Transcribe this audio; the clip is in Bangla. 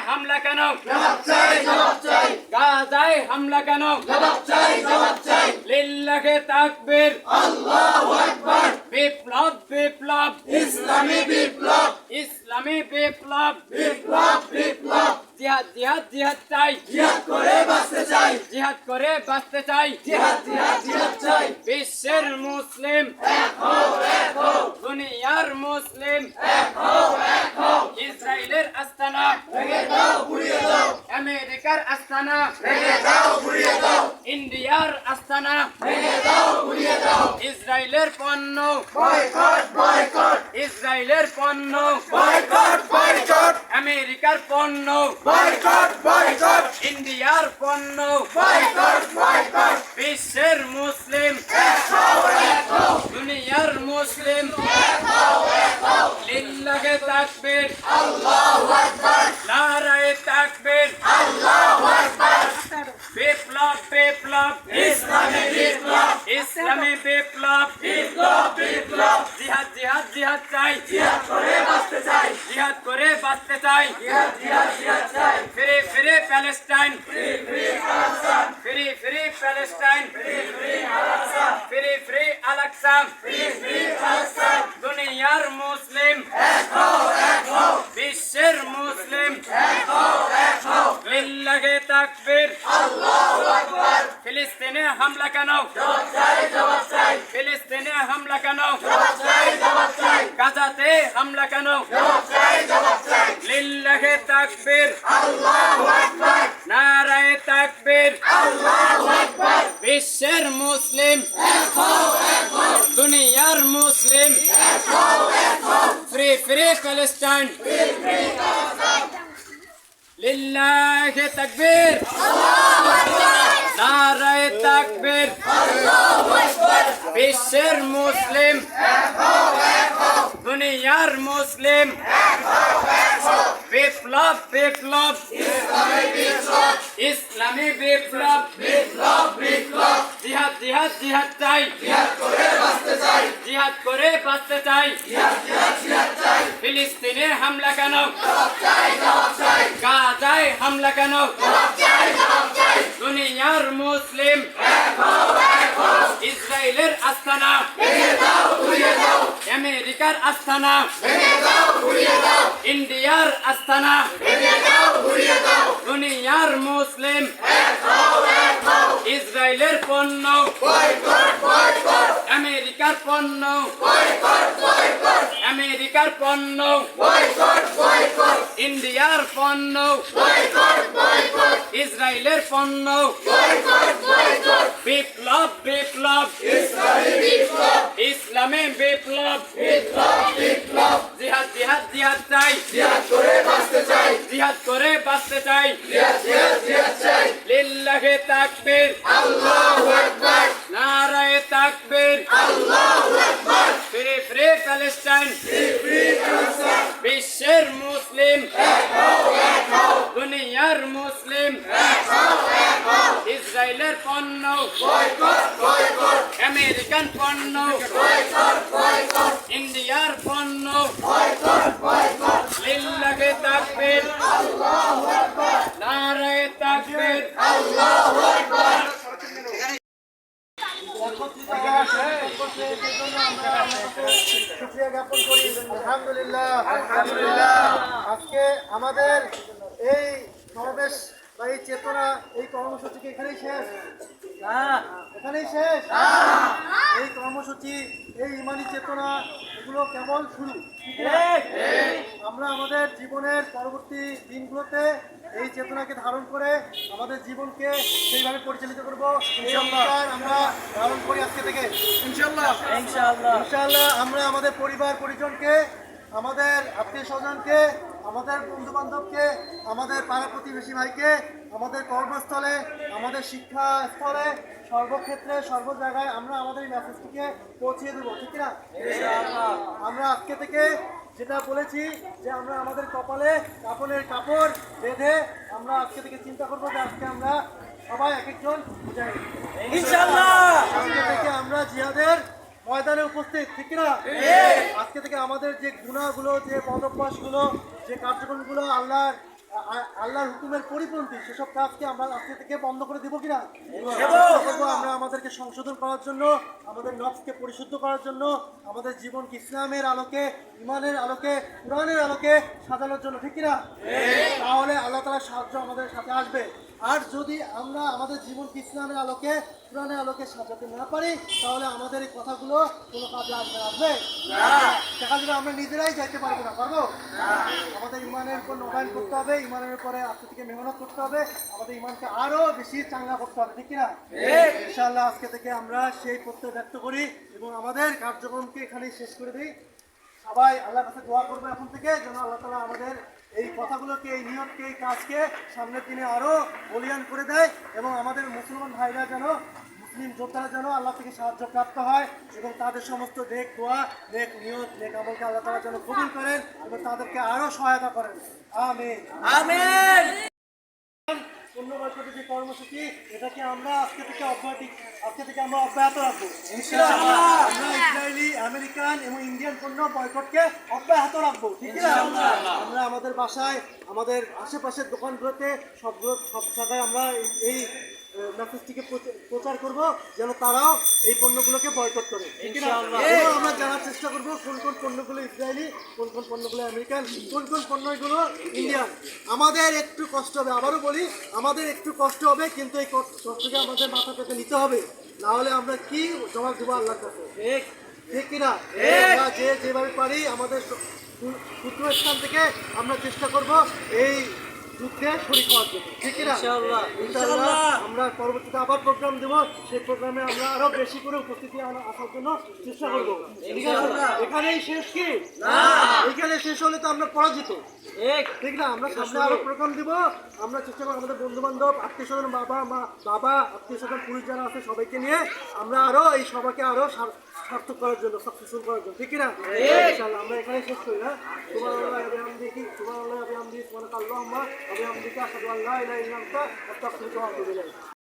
হামলা কেন? জবাব চাই, জবাব চাই। গাজায় হামলা কেন? জবাব চাই, জবাব চাই। লিল্লাহে তাকবীর, আল্লাহু আকবার। বিপ্লব বিপ্লব, ইসলামী বিপ্লব, ইসলামী বিপ্লব, বিপ্লব বিপ্লব। জিহাদ জিহাদ জিহাদ চাই, জিহাদ করে বাঁচতে চাই, জিহাদ করে বাঁচতে চাই। জিহাদ জিহাদ জিহাদ চাই। বিশ্বের মুসলিম, এক হও, এক হও, দুনিয়ার মুসলিম, এক হও, এক হও। ইসরায়েলের আস্তানা, ভেঙে দাও, গুড়িয়ে দাও, আমেরিকার আস্তানা, ভেঙে দাও, গুড়িয়ে দাও, ইন্ডিয়ার আস্তানা, ভেঙে দাও, গুড়িয়ে দাও। ইসরায়েলের পণ্য, বয়কট, বয়কট, ইসরায়েলের পণ্য, বয়কট, বয়কট, আমেরিকার পণ্য, বয়কট, বয়কট, ইন্ডিয়ার পণ্য, বয়কট, বয়কট। বিশ্বের মুসলিম, এক হও, এক হও, দুনিয়ার মুসলিম, এক হও, এক হও। লিল্লাহে তাকবীর, আল্লাহু আকবার, নারায়ে তাকবীর, আল্লাহু আকবার। বিপ্লব বিপ্লব, ইসলামী বিপ্লব, ইসলামী বিপ্লব, বিপ্লব বিপ্লব। জিহাদ জিহাদ জিহাদ চাই, জিহাদ করে বাঁচতে চাই, জিহাদ করে বাঁচতে চাই। জিহাদ জিহাদ জিহাদ চাই। Free free Palestine, free free Al Aqsa, free free Palestine, free free Al Aqsa, free free Al Aqsa. Free free Al Aqsa. দুনিয়ার মুসলিম, এক হও, এক হও, বিশ্বের মুসলিম, এক হও, এক হও। লিল্লাহে তাকবীর। আল্লাহু আকবার। ফিলিস্তিনে হামলা কেন? জবাব চাই, জবাব চাই, ফিলিস্তিনে হামলা কেন? জবাব চাই, জবাব চাই, গাজাতে হামলা কেন? জবাব চাই, জবাব চাই। লিল্লাহে তাকবীর, আল্লাহু আকবার, নারায়ে তাকবীর। আল্লাহু আকবার। বিশ্বের মুসলিম, এক হও, এক হও, দুনিয়ার মুসলিম, এক হও, এক হও। Free free Palestine. Free free Al Aqsa. লিল্লাহে তাকবীর, নারায়ে তাকবীর। আল্লাহু আকবার। বিশ্বের মুসলিম, এক হও, এক হও, দুনিয়ার মুসলিম, এক হও, এক হও। বিপ্লব বিপ্লব, ইসলামী বিপ্লব, ইসলামী বিপ্লব, বিপ্লব বিপ্লব। জিহাদ জিহাদ জিহাদ চাই, জিহাদ করে বাঁচতে চাই, জিহাদ করে বাঁচতে চাই। জিহাদ জিহাদ জিহাদ চাই। ফিলিস্তিনে হামলা কেন? জবাব চাই, জবাব চাই, গাজায় হামলা কেন? জবাব চাই, জবাব চাই। দুনিয়ার মুসলিম, এক হও, এক হও, ইসরায়েলের আস্তানা, ভেঙে দাও, গুড়িয়ে দাও, আমেরিকার আস্তানা, ভেঙে দাও, গুড়িয়ে দাও, ইন্ডিয়ার আস্তানা, ভেঙে দাও, গুড়িয়ে দাও। দুনিয়ার মুসলিম, এক হও, এক হও, ইসরায়েলের পণ্য, বয়কট, বয়কট, আমেরিকার পণ্য, বয়কট, বয়কট, আমেরিকার পণ্য, বয়কট, বয়কট, ইন্ডিয়ার পণ্য, বয়কট, বয়কট, ইসরায়েলের পণ্য। Boycott, boycott. বিপ্লব বিপ্লব, ইসলামী বিপ্লব, ইসলামী বিপ্লব, বিপ্লব বিপ্লব। জিহাদ জিহাদ জিহাদ চাই, জিহাদ করে বাঁচতে চাই, জিহাদ করে বাঁচতে চাই। জিহাদ জিহাদ জিহাদ চাই। লিল্লাহে তাকবীর, আল্লাহু আকবার, নারায়ে তাকবীর। আল্লাহু আকবার। Free free Palestine, free free Al-Aqsa. বিশ্বের মুসলিম, এক হও, এক হও, দুনিয়ার মুসলিম, এক হও, এক হও। ইসরায়েলের পণ্য, বয়কট, বয়কট, আমেরিকান পণ্য, বয়কট, বয়কট, ইন্ডিয়ার পণ্য। Boycott, boycott. লিল্লাহে তাকবীর, আল্লাহু আকবার, নারায়ে তাকবীর। আল্লাহু আকবার। শুকরিয়া জ্ঞাপন করি। আলহামদুলিল্লাহ, আলহামদুলিল্লাহ। আজকে আমাদের এই সমাবেশ বা এই চেতনা, এই কর্মসূচি কি এখানেই শেষ? এখানেই শেষ? এই কর্মসূচি, এই ইমানি চেতনা, এগুলো কেবল শুরু। আমরা আমাদের জীবনের পরবর্তী দিনগুলোতে এই চেতনাকে ধারণ করে আমাদের জীবনকে সেইভাবে পরিচালিত করব। এই অঙ্গীকার আমরা ধারণ করি আজকে থেকে, ইনশাআল্লাহ। ইনশাআল্লাহ আমরা আমাদের পরিবার পরিজনকে, আমাদের আত্মীয় স্বজনকে, আমাদের বন্ধু বান্ধবকে, আমাদের পাড়া প্রতিবেশী ভাইকে, আমাদের কর্মস্থলে, আমাদের শিক্ষাস্থলে, সর্বক্ষেত্রে, সর্ব জায়গায় আমরা আমাদের এই মেসেজটিকে পৌঁছিয়ে দেবো, ঠিক না? আমরা আজকে থেকে যেটা বলেছি যে আমরা আমাদের কপালে কাপড়ের কাপড় বেঁধে আমরা আজকে থেকে চিন্তা করবো যে আজকে আমরা সবাই এক একজন মুজাহিদ, ইনশাআল্লাহ। আজকে থেকে আমরা জিহাদের ময়দানে উপস্থিত, ঠিক না? আজকে থেকে আমাদের যে গুনাহগুলো, যে বদভ্যাসগুলো, যে কার্যক্রমগুলো আল্লাহর আল্লাহর হুকুমের পরিপন্থী সেসব কাজকে আমরা আজকে থেকে বন্ধ করে দিব কিনা? আমরা আমাদেরকে সংশোধন করার জন্য, আমাদের নফসকে পরিশুদ্ধ করার জন্য, আমাদের জীবনকে ইসলামের আলোকে, ইমানের আলোকে, কোরআনের আলোকে সাজানোর জন্য, ঠিক কিনা? তাহলে আল্লাহ তাআলার সাহায্য আমাদের সাথে আসবে। আর যদি আমরা আমাদের জীবনকে ইসলামের আলোকে, কোরআনের আলোকে সাজাতে না পারি, তাহলে আমাদের এই কথাগুলো কোনো কাজে আসবে দেখা যাবে আমরা নিজেরাই যাইতে পারবো না। পারবো? আমাদের ইমানের উপর নবায়ন করতে হবে, ইমানের উপরে আজকে থেকে মেহনত করতে হবে, আমাদের ইমানকে আরো বেশি চাঙ্গা করতে হবে, ঠিক কিনা? ইনশাআল্লাহ আজকে থেকে আমরা সেই প্রত্যয় ব্যক্ত করি এবং আমাদের কার্যক্রমকে এখানেই শেষ করে দিই। সবাই আল্লাহর কাছে দোয়া করবো এখন থেকে, যেন আল্লাহ তাআলা আমাদের এই কথাগুলোকে, এই নিয়তকে, এই কাজকে সামনের দিনে আরো বলিয়ান করে দেয় এবং আমাদের মুসলমান ভাইরা যেন, মুসলিম যোদ্ধারা যেন আল্লাহ থেকে সাহায্য প্রাপ্ত হয় এবং তাদের সমস্ত নেক দোয়া, নেক নিয়ত, নেক আমলকে আল্লাহ তাআলা যেন কবুল করেন এবং তাদেরকে আরো সহায়তা করেন। আমিন আমিন। পণ্য বয়কটের যে কর্মসূচি, এটাকে আমরা আজকে থেকে আমরা অব্যাহত রাখবো ইনশাআল্লাহ। আমরা ইসরায়েলি, আমেরিকান এবং ইন্ডিয়ান পণ্য বয়কটকে অব্যাহত রাখবো, ঠিক আছে? আমরা আমাদের বাসায়, আমাদের আশেপাশের দোকানগুলোতে সব জায়গায় আমরা এই মেসেজটিকে প্রচার করব যেন তারাও এই পণ্যগুলোকে বয়কট করে, ঠিক আছে? এবং আমরা জানার চেষ্টা করবো কোন কোন পণ্যগুলো ইসরায়েলি, কোন কোন পণ্যগুলো আমেরিকান, কোন কোন পণ্যগুলো ইন্ডিয়ান। আমাদের একটু কষ্ট হবে, আবারও বলি, আমাদের একটু কষ্ট হবে, কিন্তু এই কষ্টকে আমাদের মাথা পেতে নিতে হবে, না হলে আমরা কি জবাব দেবো আল্লাহর কাছে? ঠিক কিনা? আমরা যেভাবে পারি আমাদের সূত্র স্থান থেকে আমরা চেষ্টা করব এই যুদ্ধে শরীক হওয়ার জন্য, ঠিক কিনা? ইনশাআল্লাহ আমরা পরবর্তীতে আবার প্রোগ্রাম দেবো, সেই প্রোগ্রামে আমরা আরো বেশি করে উপস্থিতি আসার জন্য চেষ্টা করবো, ঠিক আছে? এখানেই শেষ কি? এখানে শেষ হলে তো আমরা পরাজিত, ঠিক না? আমরা সামনে আরো প্রোগ্রাম দিব, আমরা চেষ্টা করবো আমাদের বন্ধু বান্ধব, আত্মীয় স্বজন, বাবা আত্মীয় স্বজন, পুরুষ যারা আছে সবাইকে নিয়ে আমরা আরো এই সভাকে আরো সার্থক করার জন্য, সাকসেসফুল করার জন্য, ঠিক কিনা? ইনশাআল্লাহ আমরা এখানে শেষ করি না? সুবহানাল্লাহি ওয়া বিহামদিহি, সুবহানাল্লাহি ওয়া বিহামদিহি, সুবহানাকাল্লাহুম্মা ওয়া বিহামদিকা, আশহাদু আল্লা ইলাহা ইল্লা আনতা, আস্তাগফিরুকা ওয়া আতুবু ইলাইক।